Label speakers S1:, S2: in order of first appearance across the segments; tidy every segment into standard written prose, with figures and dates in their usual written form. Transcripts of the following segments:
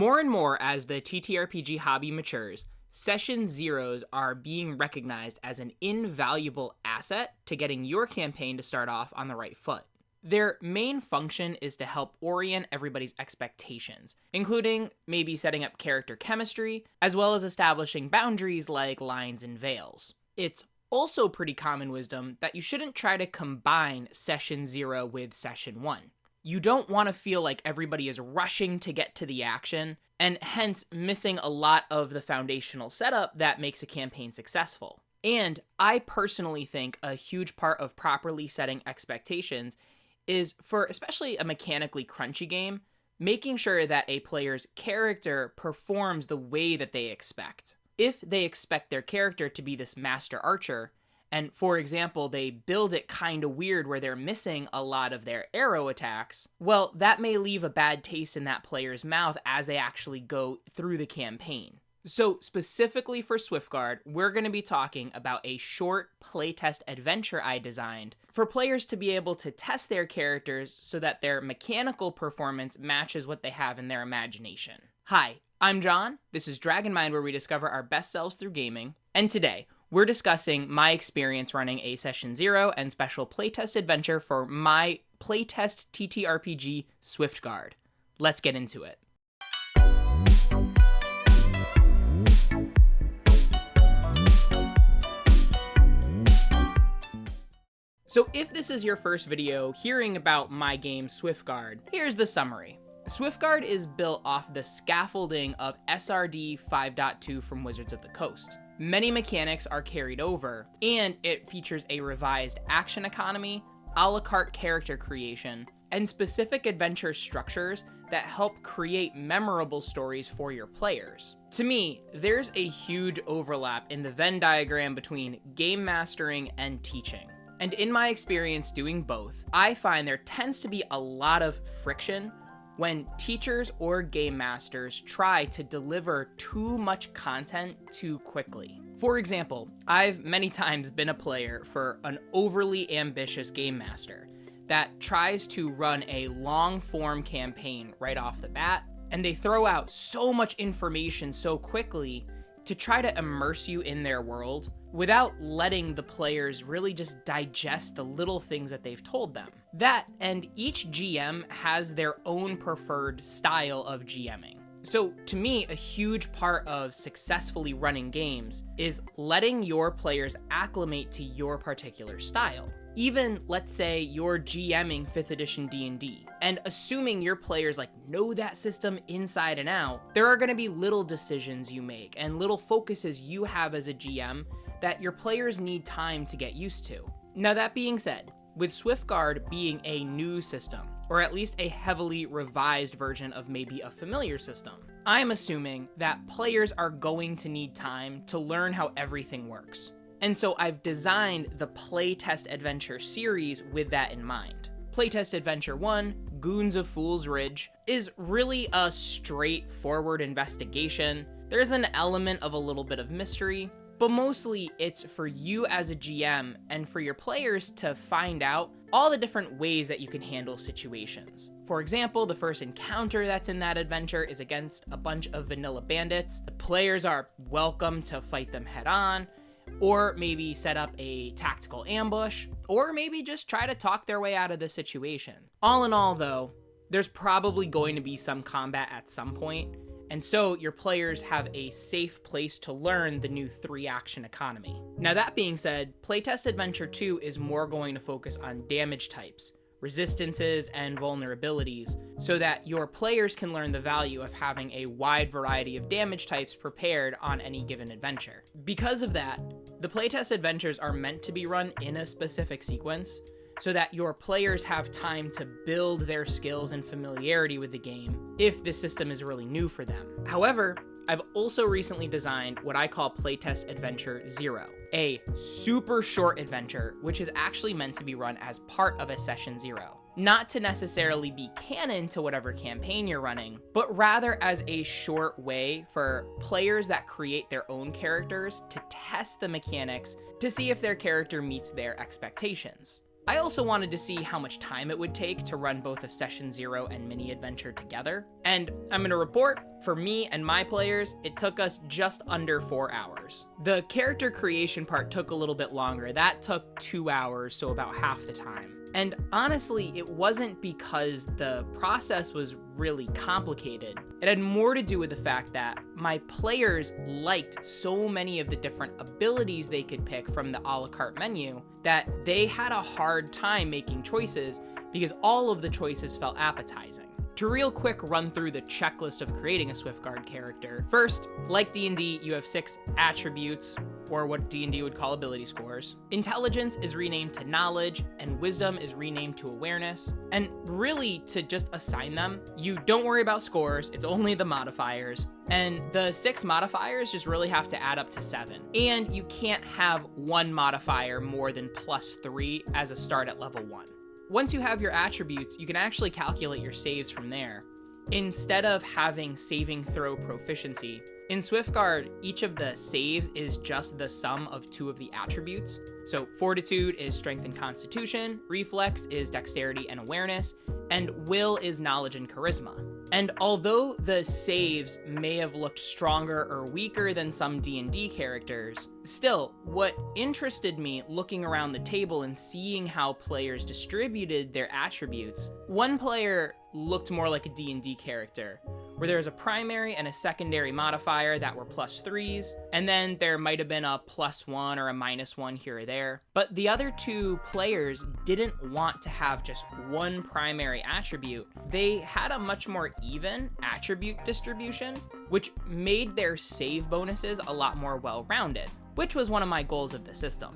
S1: More and more as the TTRPG hobby matures, Session Zeros are being recognized as an invaluable asset to getting your campaign to start off on the right foot. Their main function is to help orient everybody's expectations, including maybe setting up character chemistry, as well as establishing boundaries like lines and veils. It's also pretty common wisdom that you shouldn't try to combine Session 0 with Session 1. You don't want to feel like everybody is rushing to get to the action, and hence missing a lot of the foundational setup that makes a campaign successful. And I personally think a huge part of properly setting expectations is, for especially a mechanically crunchy game, making sure that a player's character performs the way that they expect. If they expect their character to be this master archer, and for example, they build it kind of weird where they're missing a lot of their arrow attacks, well, that may leave a bad taste in that player's mouth as they actually go through the campaign. So specifically for Swiftguard, we're going to be talking about a short playtest adventure I designed for players to be able to test their characters so that their mechanical performance matches what they have in their imagination. Hi, I'm John. This is Dragon Mind, where we discover our best selves through gaming. And today, we're discussing my experience running a Session 0 and special playtest adventure for my playtest TTRPG Swiftguard. Let's get into it. So if this is your first video hearing about my game Swiftguard, here's the summary. Swiftguard is built off the scaffolding of SRD 5.2 from Wizards of the Coast. Many mechanics are carried over, and it features a revised action economy, a la carte character creation, and specific adventure structures that help create memorable stories for your players. To me, there's a huge overlap in the Venn diagram between game mastering and teaching. And in my experience doing both, I find there tends to be a lot of friction when teachers or game masters try to deliver too much content too quickly. For example, I've many times been a player for an overly ambitious game master that tries to run a long-form campaign right off the bat, and they throw out so much information so quickly to try to immerse you in their world without letting the players really just digest the little things that they've told them. That, and each GM has their own preferred style of GMing. So to me, a huge part of successfully running games is letting your players acclimate to your particular style. Even, let's say, you're GMing 5th edition D&D, and assuming your players know that system inside and out, there are going to be little decisions you make and little focuses you have as a GM that your players need time to get used to. Now that being said, with Swiftguard being a new system, or at least a heavily revised version of maybe a familiar system, I'm assuming that players are going to need time to learn how everything works. And so I've designed the Playtest Adventure series with that in mind. Playtest Adventure 1, Goons of Fool's Ridge, is really a straightforward investigation. There's an element of a little bit of mystery, but mostly it's for you as a GM and for your players to find out all the different ways that you can handle situations. For example, the first encounter that's in that adventure is against a bunch of vanilla bandits. The players are welcome to fight them head on, or maybe set up a tactical ambush, or maybe just try to talk their way out of the situation. All in all though, there's probably going to be some combat at some point, and so your players have a safe place to learn the new 3-action economy. Now that being said, Playtest Adventure 2 is more going to focus on damage types, resistances, and vulnerabilities, so that your players can learn the value of having a wide variety of damage types prepared on any given adventure. Because of that, the playtest adventures are meant to be run in a specific sequence, so that your players have time to build their skills and familiarity with the game if the system is really new for them. However, I've also recently designed what I call Playtest Adventure 0, a super short adventure which is actually meant to be run as part of a Session 0. Not to necessarily be canon to whatever campaign you're running, but rather as a short way for players that create their own characters to test the mechanics to see if their character meets their expectations. I also wanted to see how much time it would take to run both a Session 0 and mini adventure together, and I'm gonna report, for me and my players, it took us just under 4 hours. The character creation part took a little bit longer. That took 2 hours, so about half the time. And honestly, it wasn't because the process was really complicated. It had more to do with the fact that my players liked so many of the different abilities they could pick from the a la carte menu that they had a hard time making choices because all of the choices felt appetizing. To real quick run through the checklist of creating a Swiftguard character. First, like D&D, you have 6 attributes, or what D&D would call ability scores. Intelligence is renamed to knowledge, and wisdom is renamed to awareness. And really, to just assign them, you don't worry about scores, it's only the modifiers. And the 6 modifiers just really have to add up to 7. And you can't have one modifier more than +3 as a start at level 1. Once you have your attributes, you can actually calculate your saves from there. Instead of having saving throw proficiency, in Swiftguard, each of the saves is just the sum of 2 of the attributes. So Fortitude is Strength and Constitution, Reflex is Dexterity and Awareness, and Will is Knowledge and Charisma. And although the saves may have looked stronger or weaker than some D&D characters, still, what interested me looking around the table and seeing how players distributed their attributes, one player looked more like a D&D character, where there was a primary and a secondary modifier that were +3s, and then there might have been a +1 or a -1 here or there. But the other 2 players didn't want to have just one primary attribute. They had a much more even attribute distribution, which made their save bonuses a lot more well-rounded, which was one of my goals of the system.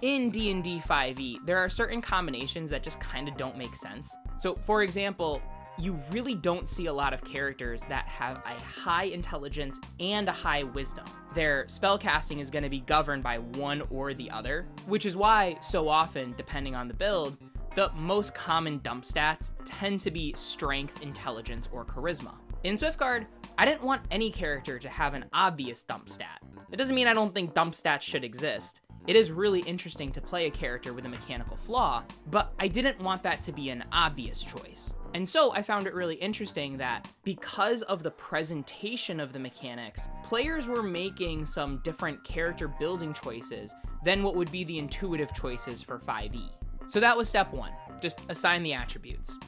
S1: In D&D 5e, there are certain combinations that just kind of don't make sense. So for example, you really don't see a lot of characters that have a high intelligence and a high wisdom. Their spellcasting is going to be governed by one or the other, which is why so often, depending on the build, the most common dump stats tend to be strength, intelligence, or charisma. In Swiftguard, I didn't want any character to have an obvious dump stat. It doesn't mean I don't think dump stats should exist. It is really interesting to play a character with a mechanical flaw, but I didn't want that to be an obvious choice. And so I found it really interesting that because of the presentation of the mechanics, players were making some different character building choices than what would be the intuitive choices for 5e. So that was step 1, just assign the attributes.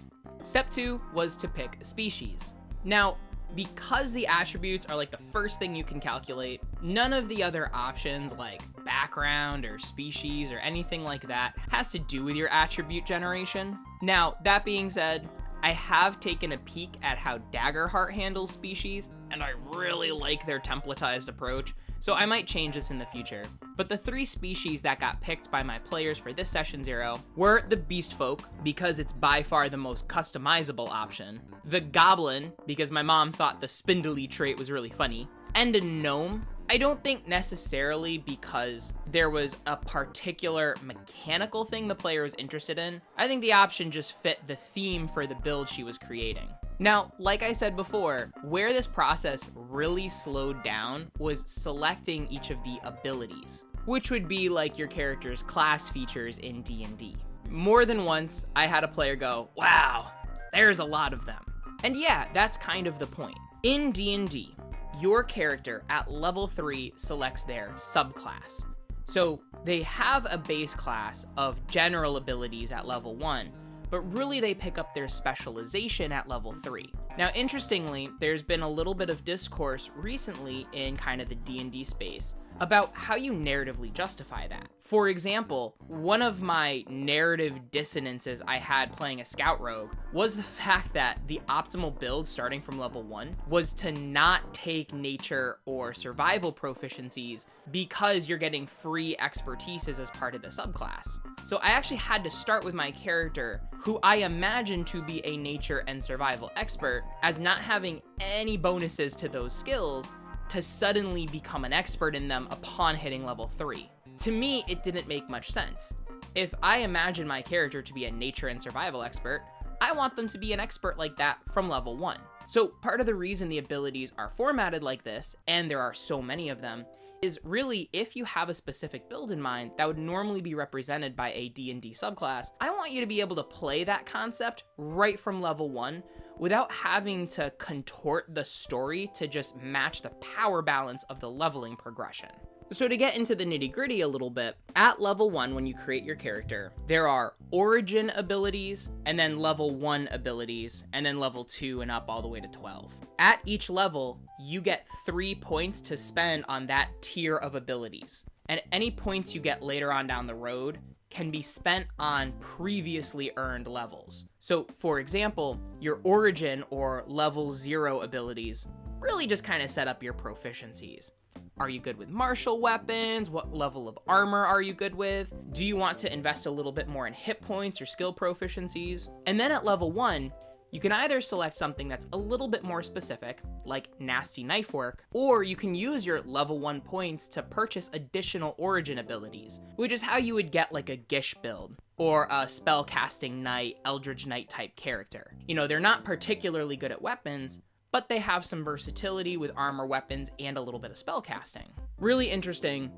S1: Step 2 was to pick a species. Now, because the attributes are like the first thing you can calculate, none of the other options like background or species or anything like that has to do with your attribute generation. Now, that being said, I have taken a peek at how Daggerheart handles species, and I really like their templatized approach, so I might change this in the future. But the 3 species that got picked by my players for this Session 0 were the Beast Folk, because it's by far the most customizable option, the Goblin, because my mom thought the spindly trait was really funny, and a Gnome. I don't think necessarily because there was a particular mechanical thing the player was interested in. I think the option just fit the theme for the build she was creating. Now, like I said before, where this process really slowed down was selecting each of the abilities, which would be like your character's class features in D&D. More than once, I had a player go, "Wow, there's a lot of them." And yeah, that's kind of the point. In D&D, your character at level 3 selects their subclass. So they have a base class of general abilities at level 1, but really they pick up their specialization at level 3. Now, interestingly, there's been a little bit of discourse recently in kind of the D&D space about how you narratively justify that. For example, one of my narrative dissonances I had playing a scout rogue was the fact that the optimal build starting from level 1 was to not take nature or survival proficiencies because you're getting free expertises as part of the subclass. So I actually had to start with my character, who I imagine to be a nature and survival expert, as not having any bonuses to those skills, to suddenly become an expert in them upon hitting level 3. To me, it didn't make much sense. If I imagine my character to be a nature and survival expert, I want them to be an expert like that from level 1. So part of the reason the abilities are formatted like this, and there are so many of them, is really, if you have a specific build in mind that would normally be represented by a D&D subclass, I want you to be able to play that concept right from level 1 without having to contort the story to just match the power balance of the leveling progression. So to get into the nitty-gritty a little bit, at level 1 when you create your character, there are origin abilities, and then level 1 abilities, and then level 2 and up all the way to 12. At each level, you get 3 points to spend on that tier of abilities, and any points you get later on down the road can be spent on previously earned levels. So for example, your origin or level 0 abilities really just kind of set up your proficiencies. Are you good with martial weapons? What level of armor are you good with? Do you want to invest a little bit more in hit points or skill proficiencies? And then at level 1, you can either select something that's a little bit more specific, like nasty knife work, or you can use your level 1 points to purchase additional origin abilities, which is how you would get like a Gish build, or a spellcasting knight, Eldritch Knight type character. You know, they're not particularly good at weapons, but they have some versatility with armor, weapons, and a little bit of spellcasting. Really interesting,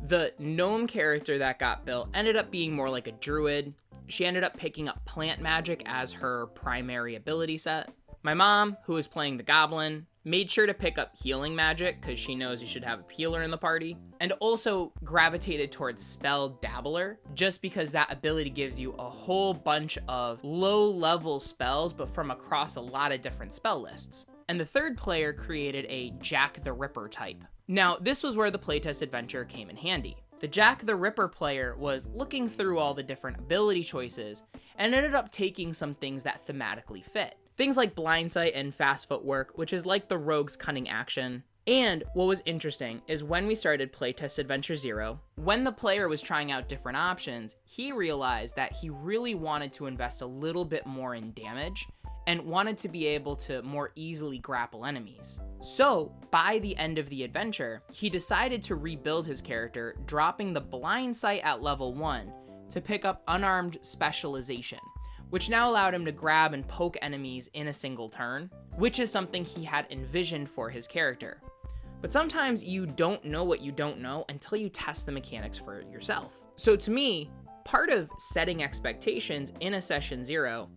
S1: the gnome character that got built ended up being more like a druid. She ended up picking up plant magic as her primary ability set. My mom, who was playing the goblin, made sure to pick up healing magic because she knows you should have a healer in the party, and also gravitated towards spell dabbler just because that ability gives you a whole bunch of low-level spells but from across a lot of different spell lists. And the third player created a Jack the Ripper type. Now, this was where the playtest adventure came in handy. The Jack the Ripper player was looking through all the different ability choices and ended up taking some things that thematically fit. Things like blind sight and fast footwork, which is like the rogue's cunning action. And what was interesting is when we started Playtest Adventure 0, when the player was trying out different options, he realized that he really wanted to invest a little bit more in damage and wanted to be able to more easily grapple enemies. So, by the end of the adventure, he decided to rebuild his character, dropping the blind sight at level 1 to pick up unarmed specialization, which now allowed him to grab and poke enemies in a single turn, which is something he had envisioned for his character. But sometimes you don't know what you don't know until you test the mechanics for yourself. So to me, part of setting expectations in a session 0,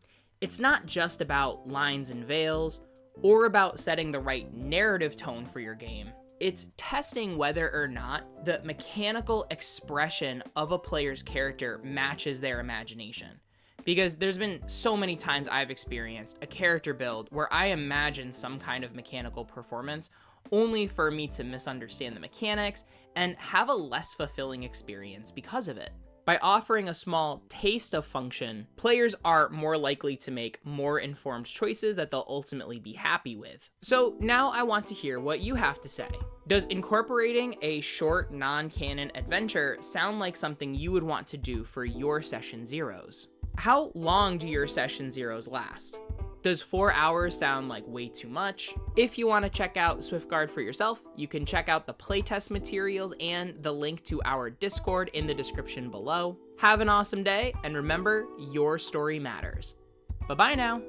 S1: it's not just about lines and veils, or about setting the right narrative tone for your game. It's testing whether or not the mechanical expression of a player's character matches their imagination. Because there's been so many times I've experienced a character build where I imagine some kind of mechanical performance only for me to misunderstand the mechanics and have a less fulfilling experience because of it. By offering a small taste of function, players are more likely to make more informed choices that they'll ultimately be happy with. So now I want to hear what you have to say. Does incorporating a short, non-canon adventure sound like something you would want to do for your session 0s? How long do your session 0s last? Does 4 hours sound like way too much? If you want to check out Swiftguard for yourself, you can check out the playtest materials and the link to our Discord in the description below. Have an awesome day, and remember, your story matters. Bye-bye now.